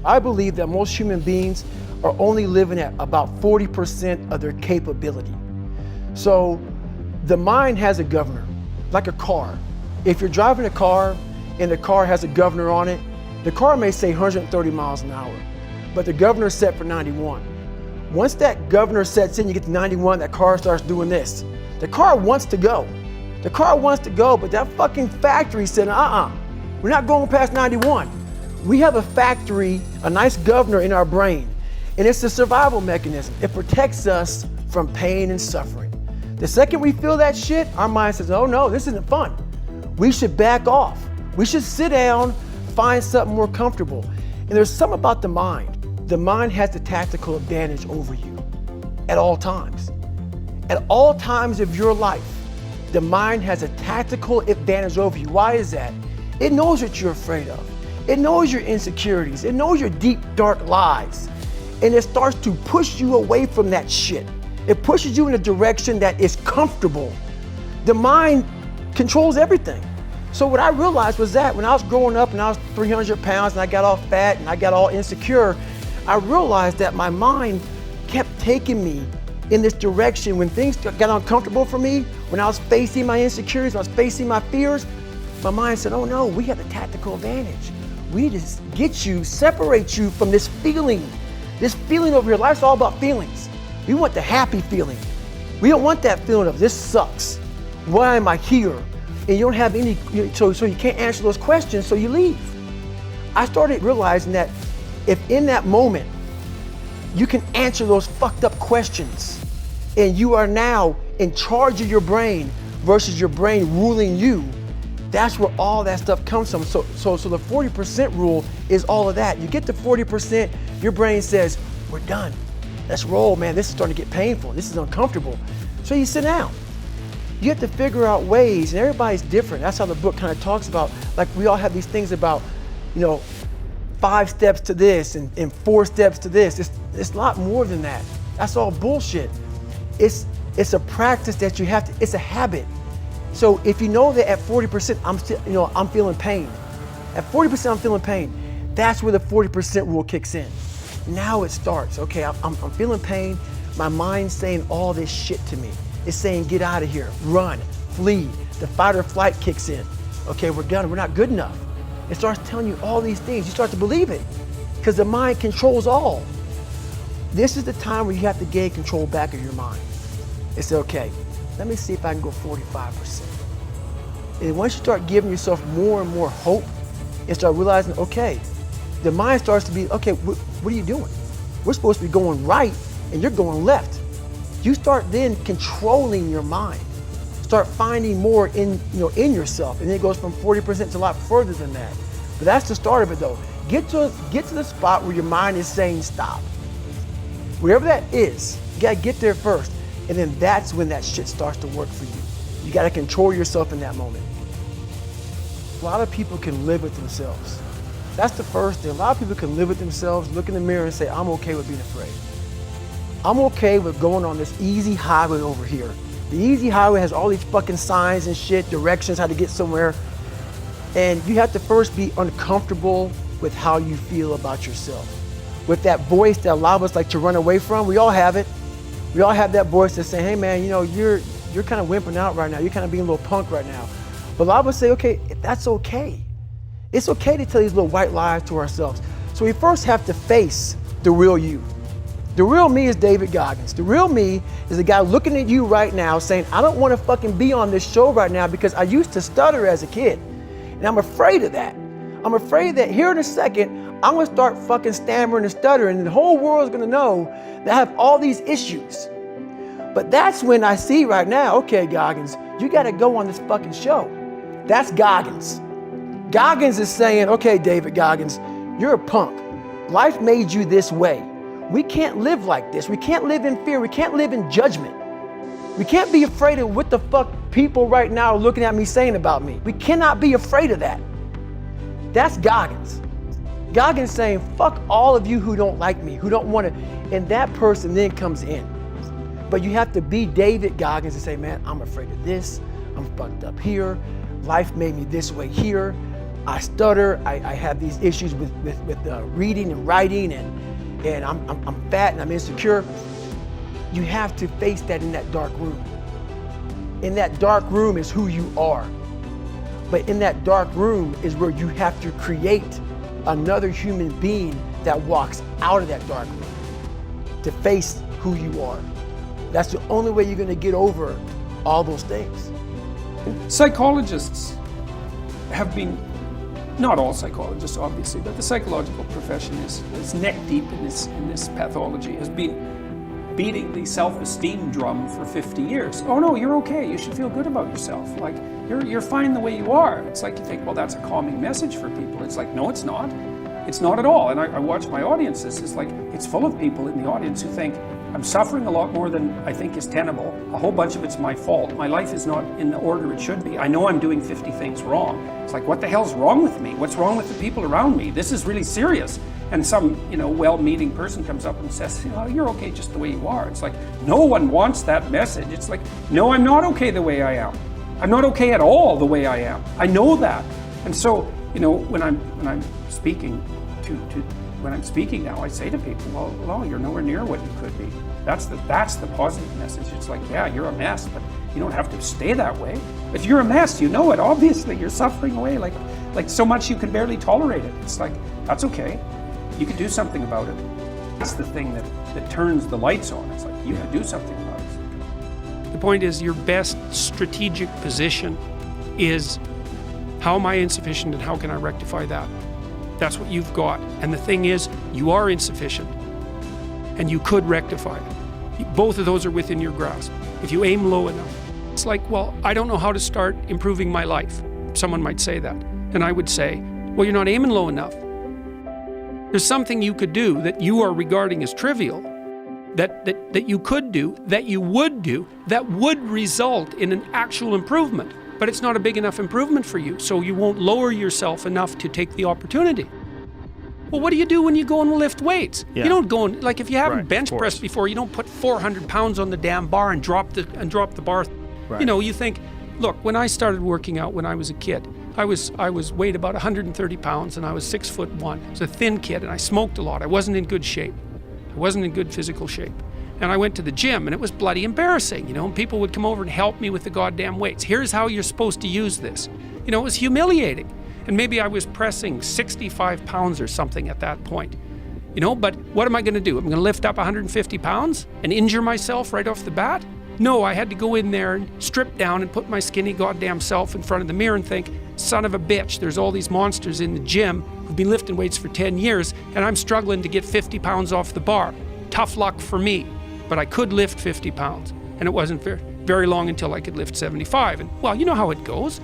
I believe that most human beings are only living at about 40% of their capability. So the mind has a governor, like a car. If you're driving a car and the car has a governor on it, the car may say 130 miles an hour, but the governor's set for 91. Once that governor sets in, you get to 91, that car starts doing this. The car wants to go. The car wants to go, but that fucking factory said, we're not going past 91. We have a factory, a nice governor in our brain, and it's a survival mechanism. It protects us from pain and suffering. The second we feel that shit, our mind says, oh no, this isn't fun. We should back off. We should sit down, find something more comfortable. And there's something about the mind. The mind has the tactical advantage over you at all times. At all times of your life, the mind has a tactical advantage over you. Why is that? It knows what you're afraid of. It knows your insecurities. It knows your deep, dark lies. And it starts to push you away from that shit. It pushes you in a direction that is comfortable. The mind controls everything. So what I realized was that when I was growing up and I was 300 pounds and I got all fat and I got all insecure, I realized that my mind kept taking me in this direction. When things got uncomfortable for me, when I was facing my insecurities, when I was facing my fears, my mind said, oh no, we have the tactical advantage. We just get you, separate you from this feeling over here. Life's all about feelings. We want the happy feeling. We don't want that feeling of this sucks. Why am I here? And you don't have any, so you can't answer those questions, so you leave. I started realizing that if in that moment you can answer those fucked up questions and you are now in charge of your brain versus your brain ruling you, that's where all that stuff comes from. So the 40% rule is all of that. You get to 40%, your brain says, we're done. Let's roll, man. This is starting to get painful. This is uncomfortable. So you sit down. You have to figure out ways, and everybody's different. That's how the book kind of talks about, like we all have these things about, 5 steps to this and 4 steps to this. It's a lot more than that. That's all bullshit. It's a practice that you have to, it's a habit. So if you know that at 40%, I'm feeling pain. At 40%, I'm feeling pain. That's where the 40% rule kicks in. Now it starts. Okay, I'm feeling pain. My mind's saying all this shit to me. It's saying, get out of here, run, flee. The fight or flight kicks in. Okay, we're done, we're not good enough. It starts telling you all these things. You start to believe it because the mind controls all. This is the time where you have to gain control back of your mind. It's okay, let me see if I can go 45%. And once you start giving yourself more and more hope and start realizing, okay, the mind starts to be, okay, what are you doing? We're supposed to be going right and you're going left. You start then controlling your mind. Start finding more in yourself, and then it goes from 40% to a lot further than that. But that's the start of it though. Get to the spot where your mind is saying stop. Wherever that is, you gotta get there first, and then that's when that shit starts to work for you. You gotta control yourself in that moment. A lot of people can live with themselves. That's the first thing. A lot of people can live with themselves, look in the mirror and say, I'm okay with being afraid. I'm okay with going on this easy highway over here. The easy highway has all these fucking signs and shit, directions, how to get somewhere. And you have to first be uncomfortable with how you feel about yourself. With that voice that a lot of us like to run away from, we all have it. We all have that voice that's saying, hey man, you're kind of wimping out right now. You're kind of being a little punk right now. But a lot of us say, okay, that's okay. It's okay to tell these little white lies to ourselves. So we first have to face the real you. The real me is David Goggins. The real me is the guy looking at you right now saying, I don't want to fucking be on this show right now because I used to stutter as a kid. And I'm afraid of that. I'm afraid that here in a second, I'm going to start fucking stammering and stuttering and the whole world's going to know that I have all these issues. But that's when I see right now, okay, Goggins, you got to go on this fucking show. That's Goggins. Goggins is saying, okay, David Goggins, you're a punk. Life made you this way. We can't live like this. We can't live in fear. We can't live in judgment. We can't be afraid of what the fuck people right now are looking at me saying about me. We cannot be afraid of that. That's Goggins. Goggins saying, fuck all of you who don't like me, who don't want to, and that person then comes in. But you have to be David Goggins and say, man, I'm afraid of this. I'm fucked up here. Life made me this way here. I stutter, I have these issues with reading and writing, and I'm fat and I'm insecure. You have to face that in that dark room. In that dark room is who you are. But in that dark room is where you have to create another human being that walks out of that dark room to face who you are. That's the only way you're gonna get over all those things. Psychologists have been, not all psychologists obviously, but the psychological profession is neck deep in this pathology, has been beating the self-esteem drum for 50 years. Oh no, you're okay, you should feel good about yourself. Like, you're fine the way you are. It's like you think, well, that's a calming message for people. It's like, no, it's not. It's not at all. And I watch my audiences, it's like, it's full of people in the audience who think, I'm suffering a lot more than I think is tenable. A whole bunch of it's my fault. My life is not in the order it should be. I know I'm doing 50 things wrong. It's like, what the hell's wrong with me? What's wrong with the people around me? This is really serious. And some, well-meaning person comes up and says, you're okay just the way you are. It's like, no one wants that message. It's like, no, I'm not okay the way I am. I'm not okay at all the way I am. I know that. And so, when I'm speaking when I'm speaking now, I say to people, well, you're nowhere near what you could be. That's the positive message. It's like, yeah, you're a mess, but you don't have to stay that way. If you're a mess, you know it. Obviously, you're suffering away like so much you can barely tolerate it. It's like, that's okay. You can do something about it. That's the thing that turns the lights on. It's like, you can do something about it. The point is, your best strategic position is, how am I insufficient and how can I rectify that? That's what you've got. And the thing is, you are insufficient and you could rectify it. Both of those are within your grasp. If you aim low enough. It's like, well, I don't know how to start improving my life. Someone might say that. And I would say, well, you're not aiming low enough. There's something you could do that you are regarding as trivial, that you could do, that you would do, that would result in an actual improvement. But it's not a big enough improvement for you, so you won't lower yourself enough to take the opportunity. Well, what do you do when you go and lift weights? Yeah. You don't go and, like, if you haven't bench pressed before, you don't put 400 pounds on the damn bar and drop the bar. Right. You think, look, when I started working out when I was a kid, I was weighed about 130 pounds and I was 6'1". I was a thin kid and I smoked a lot. I wasn't in good shape. I wasn't in good physical shape. And I went to the gym and it was bloody embarrassing, and people would come over and help me with the goddamn weights. Here's how you're supposed to use this. It was humiliating. And maybe I was pressing 65 pounds or something at that point. But what am I gonna do? I'm gonna lift up 150 pounds and injure myself right off the bat? No, I had to go in there and strip down and put my skinny goddamn self in front of the mirror and think, son of a bitch, there's all these monsters in the gym who've been lifting weights for 10 years and I'm struggling to get 50 pounds off the bar. Tough luck for me. But I could lift 50 pounds. And it wasn't very long until I could lift 75. And, well, you know how it goes.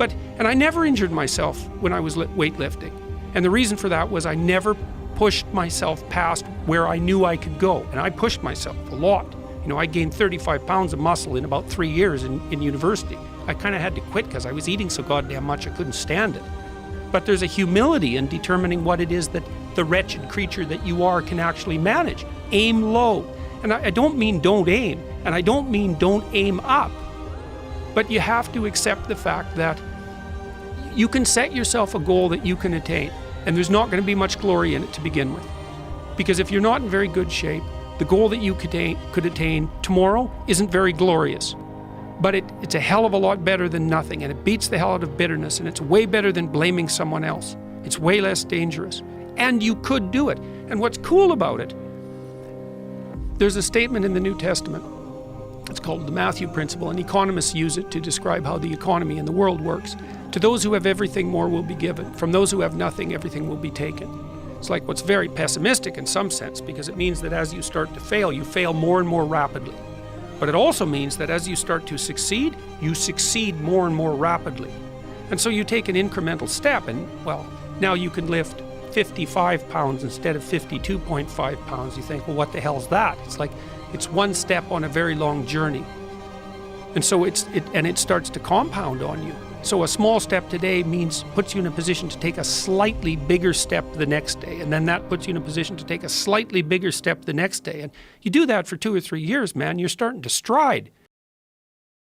And I never injured myself when I was weightlifting. And the reason for that was I never pushed myself past where I knew I could go. And I pushed myself a lot. I gained 35 pounds of muscle in about 3 years in university. I kind of had to quit because I was eating so goddamn much I couldn't stand it. But there's a humility in determining what it is that the wretched creature that you are can actually manage. Aim low. And I don't mean don't aim, and I don't mean don't aim up. But you have to accept the fact that you can set yourself a goal that you can attain, and there's not going to be much glory in it to begin with. Because if you're not in very good shape, the goal that you could attain tomorrow isn't very glorious. But it's a hell of a lot better than nothing, and it beats the hell out of bitterness, and it's way better than blaming someone else. It's way less dangerous. And you could do it. And what's cool about it, there's a statement in the New Testament. It's called the Matthew Principle, and economists use it to describe how the economy in the world works. To those who have everything, more will be given. From those who have nothing, everything will be taken. It's like what's very pessimistic in some sense, because it means that as you start to fail, you fail more and more rapidly. But it also means that as you start to succeed, you succeed more and more rapidly. And so you take an incremental step, and, well, now you can lift 55 pounds instead of 52.5 pounds. You think, well, what the hell's that? It's like, it's one step on a very long journey. And so it starts to compound on you. So a small step today puts you in a position to take a slightly bigger step the next day. And then that puts you in a position to take a slightly bigger step the next day. And you do that for 2 or 3 years, man, you're starting to stride.